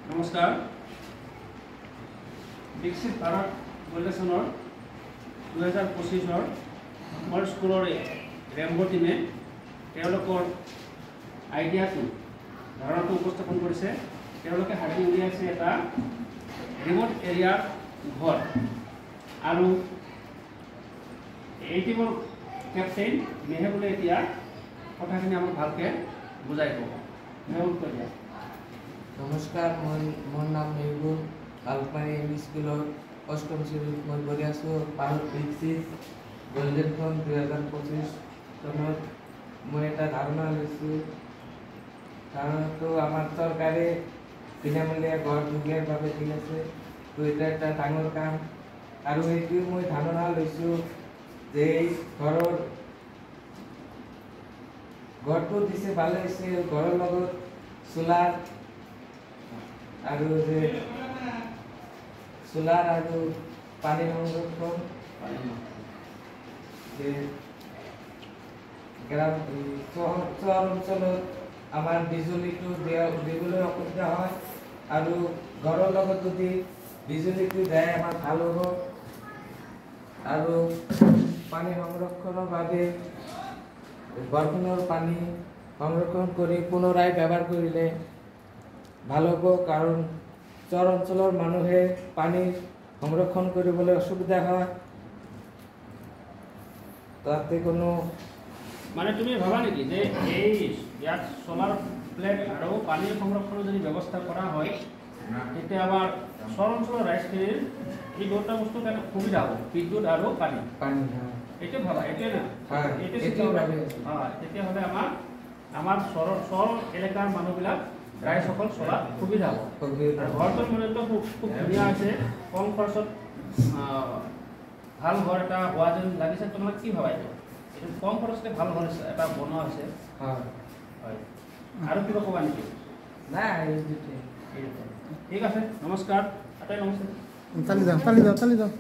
নমস্কাৰ। বিকশিত ভাৰত ফাউণ্ডেশ্যনৰ 2025 মোৰ স্কুলৰে ৰেম্বো টিমে তেওঁলোকৰ আইডিয়াটো ধাৰণাটো উপস্থাপন কৰিছে। তেওঁলোকে হাতী উলিয়াইছে এটা ৰিমোট এৰিয়াৰ ঘৰ আৰু এই টিমৰ কেপ্টেইন মেহেবুলে এতিয়া কথাখিনি আমাক ভালকৈ বুজাই ক'ব। মেহেবুল কৈ দিয়া। নমস্কাৰ, মোৰ নাম মেহবুল। আলপাৰী এম ই স্কুলৰ অষ্টম শ্ৰেণীত মই পঢ়ি আছোঁ। ভাৰত বিকশিত গোল্ডেন ফাউণ্ড 2025 চনত মই এটা ধাৰণা লৈছোঁ। ধাৰণাটো আমাৰ চৰকাৰে বিনামূলীয়া ঘৰ দিয়াৰ বাবে দি আছে, তো এটা এটা ডাঙৰ কাম। আৰু এইটোৱে মই ধাৰণা লৈছোঁ যে এই ঘৰটো দিছে ভালে হৈছে, ঘৰৰ লগত চোলাৰ আৰু যে চোলাৰ আৰু পানী সংৰক্ষণ চহৰ অঞ্চলত আমাৰ বিজুলীটো দিবলৈ অসুবিধা হয়, আৰু ঘৰৰ লগত যদি বিজুলীটো যায় আমাৰ ভাল হ'ব। আৰু পানী সংৰক্ষণৰ বাবে বৰষুণৰ পানী সংৰক্ষণ কৰি পুনৰাই ব্যৱহাৰ কৰিলে ভাল হ'ব, কাৰণ চৰ অঞ্চলৰ মানুহে পানী সংৰক্ষণ কৰিবলৈ অসুবিধা হয়। তাতে কোনো মানে তুমি ভাবা নেকি যে এই ইয়াত সোলাৰ প্লেট আৰু পানীৰ সংৰক্ষণৰ যদি ব্যৱস্থা কৰা হয় তেতিয়া আমাৰ চৰ অঞ্চলৰ ৰাইজখিনিৰ এই দুটা বস্তুৰ কাৰণে সুবিধা হ'ব, বিদ্যুৎ আৰু পানী। এইটো ভাবা, এইটোৱে না তেতিয়াহ'লে আমাৰ চৰ এলেকাৰ মানুহবিলাক ৰাইজসকল চলাত সুবিধা হ'ব। ঘৰটোৰ মূল্যটো খুব ধুনীয়া হৈছে, কম খৰচত ভাল ঘৰ এটা হোৱা যেন লাগিছে। তোমাক কি ভাবা এইটো? এইটো কম খৰচতে ভাল ঘৰ এটা বনোৱা হৈছে। হয়, আৰু কিবা ক'বা নেকি? নাই, ঠিক আছে, নমস্কাৰ। নমস্কাৰ। চালি যাওঁ